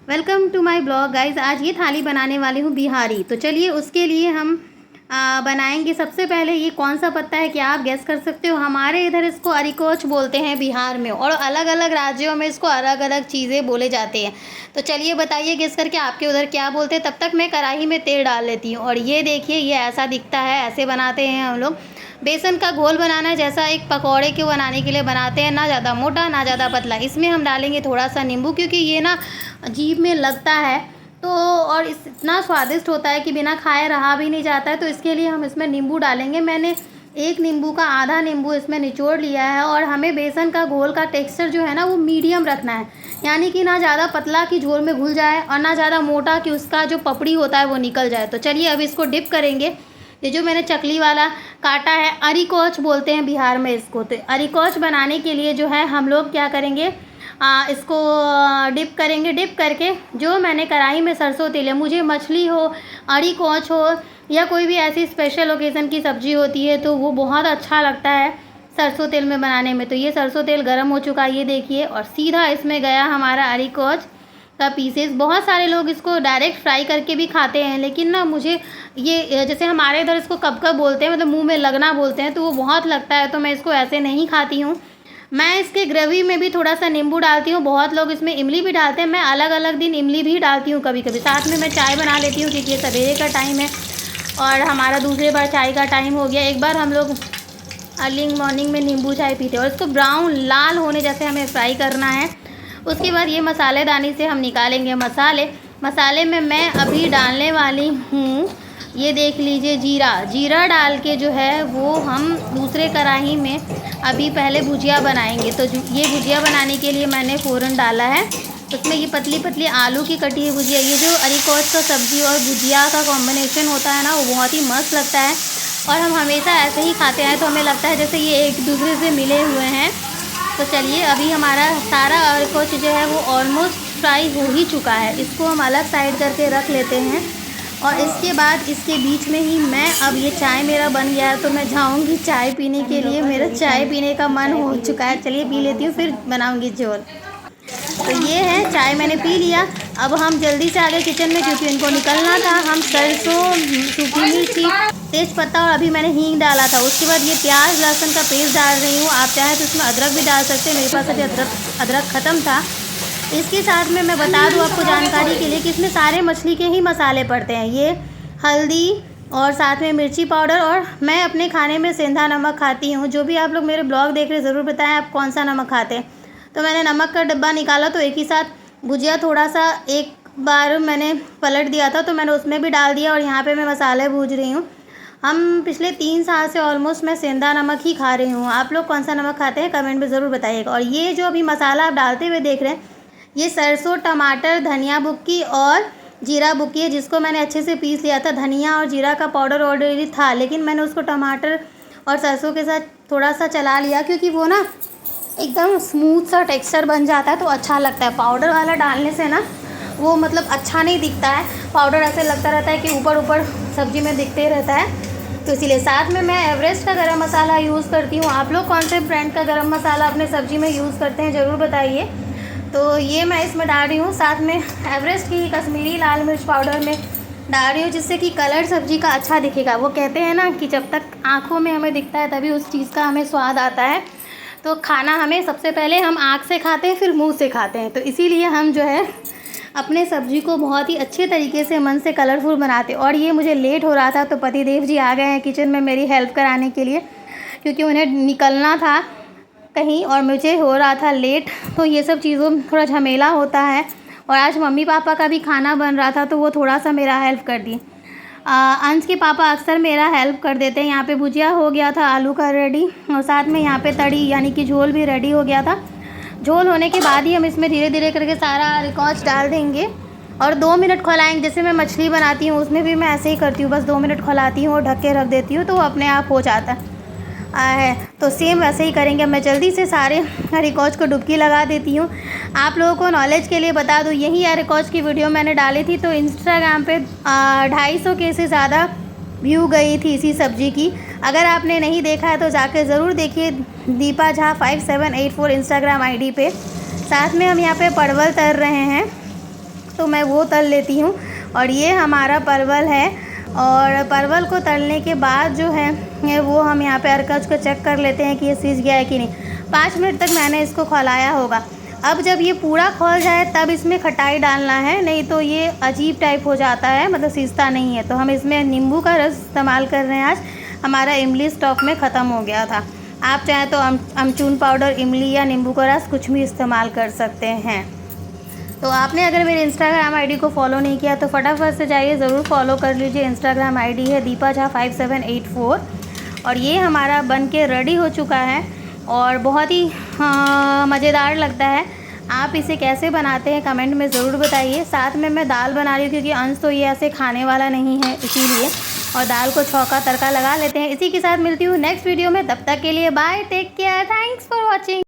Welcome to my blog guys. आज ये थाली बनाने वाली हूँ बिहारी। तो चलिए उसके लिए हम बनाएंगे। सबसे पहले ये कौन सा पत्ता है, क्या आप गैस कर सकते हो? हमारे इधर इसको अरिकोच बोलते हैं बिहार में, और अलग अलग राज्यों में इसको अलग अलग चीज़ें बोले जाते हैं। तो चलिए बताइए गैस करके आपके उधर क्या बोलते हैं। तब तक मैं कढ़ाई में तेल डाल लेती हूँ। और ये देखिए, ये ऐसा दिखता है, ऐसे बनाते हैं हम लोग। बेसन का घोल बनाना है, जैसा एक पकौड़े के बनाने के लिए बनाते हैं, ना ज़्यादा मोटा ना ज़्यादा पतला। इसमें हम डालेंगे थोड़ा सा नींबू, क्योंकि ये ना जीभ में लगता है तो, और इतना स्वादिष्ट होता है कि बिना खाए रहा भी नहीं जाता है। तो इसके लिए हम इसमें नींबू डालेंगे। मैंने एक नींबू का आधा नींबू इसमें निचोड़ लिया है। और हमें बेसन का घोल का टेक्सचर जो है ना, वो मीडियम रखना है, यानी कि ना ज़्यादा पतला कि झोल में घुल जाए, और ना ज़्यादा मोटा कि उसका जो पपड़ी होता है वो निकल जाए। तो चलिए अब इसको डिप करेंगे। ये जो मैंने चकली वाला काटा है, अरिकोच बोलते हैं बिहार में इसको। तो अरिकोच बनाने के लिए जो है हम लोग क्या करेंगे, इसको डिप करेंगे। डिप करके जो मैंने कढ़ाई में सरसों तेल है, मुझे मछली हो, अरिकोच हो, या कोई भी ऐसी स्पेशल ओकेज़न की सब्ज़ी होती है तो वो बहुत अच्छा लगता है सरसों तेल में बनाने में। तो ये सरसों तेल गर्म हो चुका है, ये देखिए, और सीधा इसमें गया हमारा अरिकोच का पीसेस। बहुत सारे लोग इसको डायरेक्ट फ्राई करके भी खाते हैं, लेकिन ना मुझे ये, जैसे हमारे इधर इसको कब कब बोलते हैं, मतलब मुंह में लगना बोलते हैं, तो वो बहुत लगता है, तो मैं इसको ऐसे नहीं खाती हूँ। मैं इसके ग्रेवी में भी थोड़ा सा नींबू डालती हूँ। बहुत लोग इसमें इमली भी डालते हैं, मैं अलग अलग दिन इमली भी डालती हूँ कभी कभी। साथ में मैं चाय बना लेती हूँ, क्योंकि ये सवेरे का टाइम है और हमारा दूसरे बार चाय का टाइम हो गया। एक बार हम लोग अर्ली मॉर्निंग में नींबू चाय पीते हैं। और इसको ब्राउन लाल होने जैसे हमें फ्राई करना है। उसके बाद ये मसालेदानी से हम निकालेंगे मसाले में मैं अभी डालने वाली हूँ, ये देख लीजिए, जीरा डाल के जो है वो हम दूसरे कढ़ाई में अभी पहले भुजिया बनाएंगे। तो ये भुजिया बनाने के लिए मैंने फ़ौरन डाला है। उसमें ये पतली पतली आलू की कटी हुई भुजिया, ये जो अरिकोच का सब्ज़ी और भुजिया का कॉम्बिनेशन होता है ना, वो बहुत ही मस्त लगता है। और हम हमेशा ऐसे ही खाते हैं, तो हमें लगता है जैसे ये एक दूसरे से मिले हुए हैं। तो चलिए अभी हमारा सारा अरिकोच जो है वो ऑलमोस्ट फ्राई हो ही चुका है। इसको हम अलग साइड करके रख लेते हैं। और इसके बाद इसके बीच में ही मैं, अब ये चाय मेरा बन गया है तो मैं जाऊंगी चाय पीने के लिए। मेरा चाय पीने का मन हो चुका है, चलिए पी लेती हूँ, फिर बनाऊंगी झोल। तो ये है, चाय मैंने पी लिया। अब हम जल्दी से आ गए किचन में, क्योंकि इनको निकलना था। हम सरसों, सूखी मिर्ची, तेज पत्ता, और अभी मैंने हींग डाला था। उसके बाद ये प्याज लहसुन का पेस्ट डाल रही हूँ। आप चाहें तो इसमें अदरक भी डाल सकते हैं, मेरे पास अभी अदरक ख़त्म था। इसके साथ में मैं बता दूं आपको जानकारी के लिए कि इसमें सारे मछली के ही मसाले पड़ते हैं। ये हल्दी और साथ में मिर्ची पाउडर, और मैं अपने खाने में सेंधा नमक खाती हूँ। जो भी आप लोग मेरे ब्लॉग देख रहे हैं ज़रूर बताएं आप कौन सा नमक खाते हैं। तो मैंने नमक का डब्बा निकाला, तो एक ही साथ भुजिया थोड़ा सा एक बार मैंने पलट दिया था, तो मैंने उसमें भी डाल दिया। और यहाँ पर मैं मसाले भूज रही हूँ। हम पिछले 3 साल से ऑलमोस्ट मैं सेंधा नमक ही खा रही हूँ। आप लोग कौन सा नमक खाते हैं कमेंट में ज़रूर बताइएगा। और ये जो अभी मसाला आप डालते हुए देख रहे हैं, ये सरसों, टमाटर, धनिया बुक्की और जीरा बुक्की है, जिसको मैंने अच्छे से पीस लिया था। धनिया और जीरा का पाउडर ऑलरेडी था, लेकिन मैंने उसको टमाटर और सरसों के साथ थोड़ा सा चला लिया, क्योंकि वो ना एकदम स्मूथ सा टेक्सचर बन जाता है, तो अच्छा लगता है। पाउडर वाला डालने से ना वो मतलब अच्छा नहीं दिखता है। पाउडर ऐसे लगता रहता है कि ऊपर ऊपर सब्ज़ी में दिखते रहता है। तो इसीलिए साथ में मैं एवरेस्ट का गरम मसाला यूज़ करती हूँ। आप लोग कौन से ब्रांड का गरम मसाला अपने सब्ज़ी में यूज़ करते हैं ज़रूर बताइए। तो ये मैं इसमें डाल रही हूँ। साथ में एवरेस्ट की कश्मीरी लाल मिर्च पाउडर में डाल रही हूँ, जिससे कि कलर सब्ज़ी का अच्छा दिखेगा। वो कहते हैं ना कि जब तक आँखों में हमें दिखता है तभी उस चीज़ का हमें स्वाद आता है। तो खाना हमें सबसे पहले हम आँख से खाते हैं, फिर मुँह से खाते हैं। तो इसीलिए हम जो है अपने सब्ज़ी को बहुत ही अच्छे तरीके से मन से कलरफुल बनाते। और ये मुझे लेट हो रहा था, तो पतिदेव जी आ गए हैं किचन में मेरी हेल्प कराने के लिए, क्योंकि उन्हें निकलना था कहीं और मुझे हो रहा था लेट। तो ये सब चीज़ों में थोड़ा झमेला होता है। और आज मम्मी पापा का भी खाना बन रहा था, तो वो थोड़ा सा मेरा हेल्प कर दी। अंश के पापा अक्सर मेरा हेल्प कर देते हैं। यहाँ पे भुजिया हो गया था आलू का रेडी, और साथ में यहाँ पे तड़ी यानी कि झोल भी रेडी हो गया था। झोल होने के बाद ही हम इसमें धीरे धीरे करके सारा अरिकोच डाल देंगे और 2 मिनट खौलाएंगे। जैसे मैं मछली बनाती हूँ उसमें भी मैं ऐसे ही करती हूँ, बस 2 मिनट खौलाती हूँ और ढक के रख देती हूँ, तो वो अपने आप हो जाता है। तो सेम वैसे ही करेंगे। मैं जल्दी से सारे अरिकोच को डुबकी लगा देती हूँ। आप लोगों को नॉलेज के लिए बता दूँ, यही अरिकोच की वीडियो मैंने डाली थी, तो इंस्टाग्राम पे 250 के से ज़्यादा व्यू गई थी इसी सब्ज़ी की। अगर आपने नहीं देखा है तो जाकर ज़रूर देखिए, दीपा झा 5784 इंस्टाग्राम आईडी पे। साथ में हम यहाँ पे परवल तर रहे हैं। तो मैं वो तल लेती हूँ। और ये हमारा परवल है, और परवल को तलने के बाद जो है वो हम यहाँ पे अरकच को चेक कर लेते हैं कि ये सीज गया है कि नहीं। 5 मिनट तक मैंने इसको खौलाया होगा। अब जब ये पूरा खौल जाए तब इसमें खटाई डालना है, नहीं तो ये अजीब टाइप हो जाता है, मतलब सीजता नहीं है। तो हम इसमें नींबू का रस इस्तेमाल कर रहे हैं। आज हमारा इमली स्टॉक में ख़त्म हो गया था। आप चाहें तो अमचूर पाउडर, इमली या नींबू का रस कुछ भी इस्तेमाल कर सकते हैं। तो आपने अगर मेरे इंस्टाग्राम आईडी को फॉलो नहीं किया तो फटाफट से जाइए, ज़रूर फॉलो कर लीजिए। इंस्टाग्राम आईडी है दीपा झा 5784। और ये हमारा बन के रेडी हो चुका है और बहुत ही मज़ेदार लगता है। आप इसे कैसे बनाते हैं कमेंट में ज़रूर बताइए। साथ में मैं दाल बना रही हूँ क्योंकि अंश तो ये ऐसे खाने वाला नहीं है, इसीलिए। और दाल को छौंका तड़का लगा लेते हैं। इसी के साथ मिलती हूँ नेक्स्ट वीडियो में। तब तक के लिए bye, take care, thanks for watching.